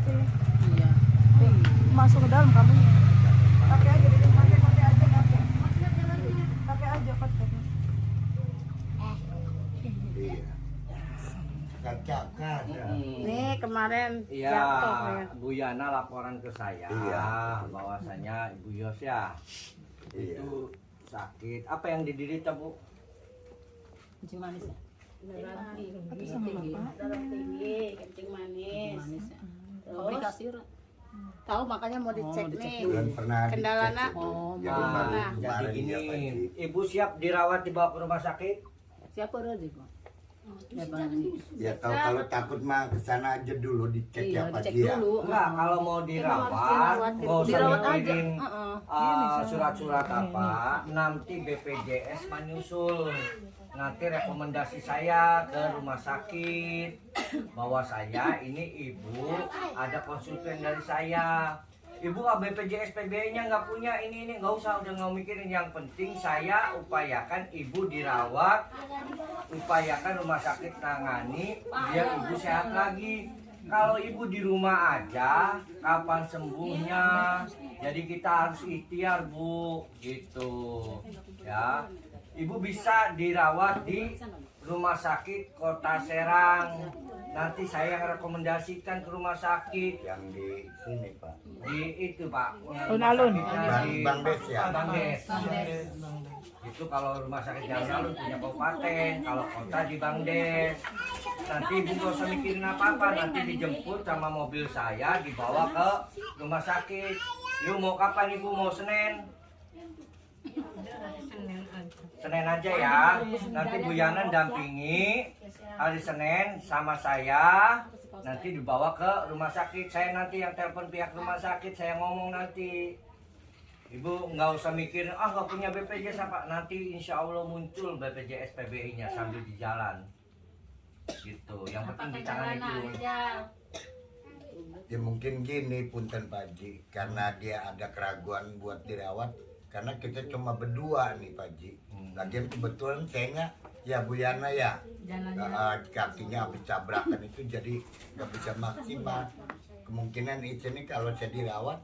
gitu ya. Iya. Masuk ke dalam kamu. Pakai aja di rumah, pakai aja pakai. Pakai aja pakai. Iya. Kacak kan. Nih kemarin Iya, jatuh ya. Bu Yana laporan ke saya Iya. bahwasanya Ibu Yos ya Iya. itu sakit. Apa yang diderita Bu? Kencing manis ya? Tapi sama bapak. Darah tinggi, kencing manis. ya. Terus Komplikasi Ra. tahu makanya mau dicek nih. Bulan pernah Kendalana. dicek itu. Oh, Jadi nah. baru Jadi kemarin gini, dia pagi. Ibu siap dirawat dibawa ke rumah sakit? Siapa Raji kok? Ya Pak Haji. Ya tahu kalau takut mah kesana aja dulu dicek Iya, ya Pak dicek Ji ya. dulu. Enggak, kalau mau dirawat, nggak usah Dirawat aja. mikirin Heeh. surat-surat apa, nanti BPJS menyusul. Nanti rekomendasi saya ke rumah sakit bahwa saya ini ibu ada konsultan dari saya. Ibu BPJS PBI-nya nggak punya ini nggak usah udah nggak mikirin, yang penting saya upayakan ibu dirawat, upayakan rumah sakit tangani biar ibu sehat lagi. Kalau ibu di rumah aja, kapan sembuhnya? Jadi kita harus ikhtiar Bu, gitu ya. Ibu bisa dirawat di rumah sakit Kota Serang. Nanti saya yang rekomendasikan ke rumah sakit Yang di sini Pak. di itu Pak. Alun-alun. Bang Des ya. Bang Des. Itu kalau rumah sakit di alun-alun punya kabupaten, kalau kota di Bang Des. Nanti ibu gak usah mikirin apa-apa, nanti dijemput sama mobil saya dibawa ke rumah sakit. Yuk mau kapan ibu? Mau Senin? Senin aja ya. Nanti Bu Yana dampingi hari Senin sama saya. Nanti dibawa ke rumah sakit. Saya nanti yang telepon pihak rumah sakit. Saya ngomong nanti. Ibu nggak usah mikir, nggak punya BPJS apa. Nanti insya Allah muncul BPJS PBI-nya sambil di jalan. Gitu. Yang penting ditangani dulu. Ya mungkin gini punten Pak Ji, karena dia ada keraguan buat dirawat, karena kita cuma berdua nih Pak Ji. Lagian kebetulan kayaknya ya Bu Yana ya, kakinya habis tabrakan itu jadi nggak bisa maksimal. Kemungkinan itu nih kalau saya dirawat,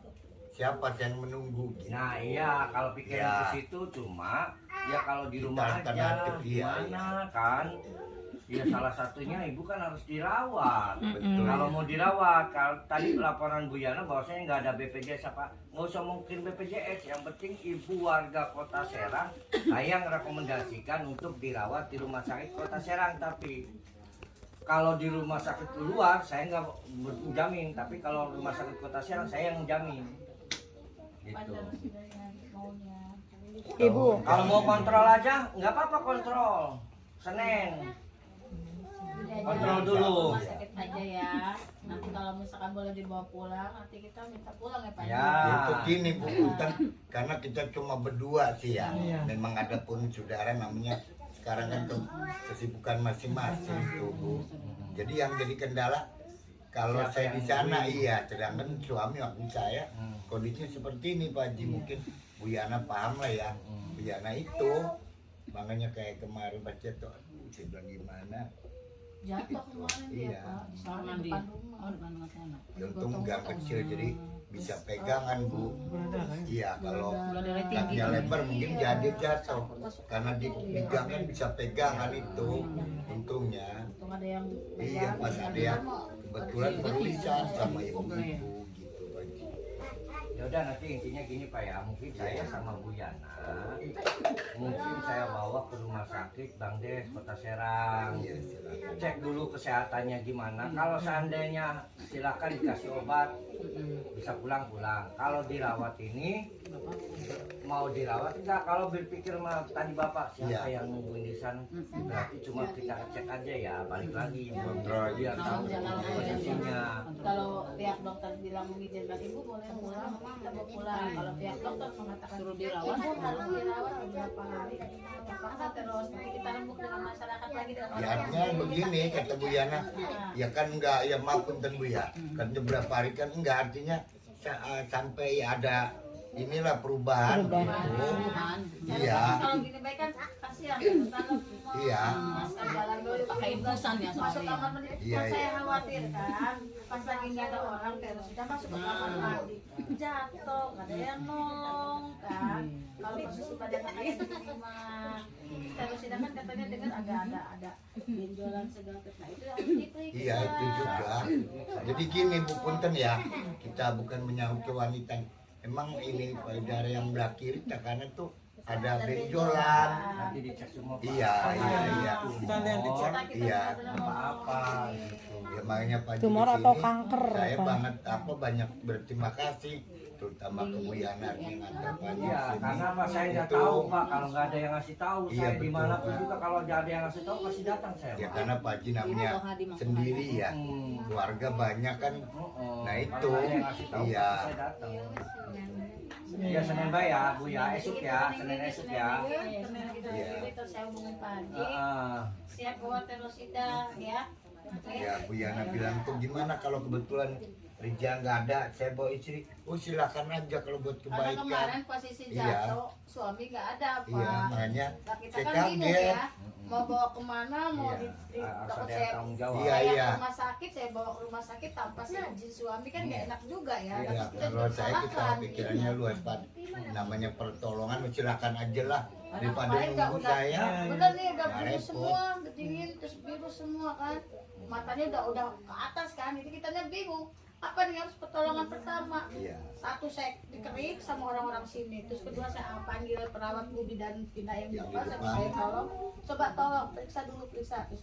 siapa yang menunggu? Gitu. Nah iya, kalau pikiran Ya. ke situ cuma ya kalau di rumah Kita aja alternatif, iya, gimana kan? Ya salah satunya ibu kan harus dirawat. Betul. Kalau mau dirawat, kalau tadi laporan Bu Yana bahwasanya nggak ada BPJS apa, nggak usah mungkin BPJS. Yang penting ibu warga Kota Serang, saya rekomendasikan untuk dirawat di rumah sakit Kota Serang. Tapi kalau di rumah sakit luar, saya nggak menjamin. Tapi kalau rumah sakit Kota Serang, saya yang menjamin. Gitu. Ibu, Kalau mau kontrol aja, nggak apa-apa kontrol. Senin. Kontrol dulu. Rumah sakit aja ya. Nanti kalau misalkan boleh dibawa pulang, nanti kita minta pulang ya Pak. Ya. Itu gini Bu Punten, karena kita cuma berdua sih ya. Memang ada pun saudara namanya sekarang kan kesibukan masing-masing tuh Bu. Jadi yang jadi kendala kalau Siapa saya yang di sana nungguin? iya, sedangkan suami waktu saya kondisinya seperti ini Pak Haji. Mungkin Bu Yana paham lah ya. Bu Yana itu makanya kayak kemarin pas jatuh, saya bilang gimana? Jatuh kemarin dia Iya. Pak. Di sana Di depan rumah. oh depan rumah sana. Ya, untung gang kecil jadi bisa pegangan Bu. Iya kalau Gula darah tinggi. kakinya lebar mungkin jadi jatuh karena di gang kan bisa pegangan itu untungnya. Untung ada yang Iya pas ada yang kebetulan berurusan sama ibu-ibu gitu Pak Haji. Ya udah nanti intinya gini Pak ya, mungkin saya sama Bu Yana, mungkin saya bawa ke rumah sakit Bang Des Kota Serang. Iya silakan. Cek dulu kesehatannya gimana. Kalau seandainya silakan dikasih obat, bisa pulang-pulang. Kalau dirawat ini mau dirawat enggak? Kalau berpikir mah tadi Bapak siapa Iya. yang nungguin di sana, berarti cuma kita cek aja ya, balik lagi Kontrol biar tahu Jalan aja. kondisinya. Kalau pihak dokter bilang mengizinkan ibu boleh pulang, kita mau pulang. Kalau pihak dokter mengatakan Suruh dirawat, ibu harus dirawat beberapa hari, terpaksa terus. Nanti kita rembuk dengan masyarakat lagi dengan Ya artinya begini kata Bu Yana, ya kan enggak ya maaf punten Bu ya, kan beberapa hari kan enggak artinya sampai ada inilah perubahan gitu. Iya. Kalau gini baik kan kasihan. Iya. Jalan dulu Pakai infusan ya masuk soalnya. kamar mandi. Iya, Saya iya. khawatir kan, pas lagi nggak ada orang terus sudah masuk ke kamar mandi, jatuh, nggak ada yang nolong kan. Kalau posisi badan ada di rumah, terus sudah kan katanya dengar ada benjolan segala macam. Nah itu harus diperiksa. Iya itu juga. Jadi gini Bu Punten ya, kita bukan menyahut ke wanita. Emang ini pada yang belah kiri tak kanan tuh ada benjolan. Nanti dicek semua Pak. Iya, iya. Tumor, Iya. apa-apa gitu. Ya makanya Pak Ji Tumor di atau sini kanker, saya Pak? banget banyak berterima kasih terutama ke Bu Yana yang antar Pak Ji Iya, di sini. karena Pak saya nggak Itu- tahu Pak, kalau nggak ada yang ngasih tahu Iya, saya betul, dimanapun Pak. juga kalau nggak ada yang ngasih tahu pasti datang saya. Ya Pak. karena Pak Ji namanya sendiri ya, keluarga banyak kan. Nah, itu. Kalau ada yang ngasih tahu Iya. pasti saya datang. Ya Senin Bay ya Bu ya, esok ya, Senin esok ya. Terus saya hubungin Pak Haji, Heeh. siap bawa terosida ya. Ya Bu Yana bilang tuh gimana kalau kebetulan Rija nggak ada, saya bawa istri. Oh silakan aja kalau buat Karena kebaikan. kemarin posisi Iya. jatuh, suami nggak ada Pak. Iya makanya Nah, kita saya kan bingung kaget. ya, mau bawa kemana, mau Iya. Harus takut ada yang saya tanggung jawab. Iya, saya iya. ke rumah sakit, saya bawa ke rumah sakit tanpa si izin suami kan nggak enak juga ya. Iya, Terus kita Kalau saya kita disalahkan. pikirannya luas Pak. Namanya pertolongan silakan aja lah daripada Kemarin nggak nunggu udah- saya. Bener nih udah Nggak biru repot. semua, dingin terus biru semua kan. Matanya udah ke atas kan, jadi kitanya bingung. Apa nih harus pertolongan pertama? Iya. Satu saya dikerik sama orang-orang sini, terus kedua saya panggil perawat Budi dan Tina yang di Yang di depan, saya depan. saya tolong, coba tolong periksa dulu periksa. Terus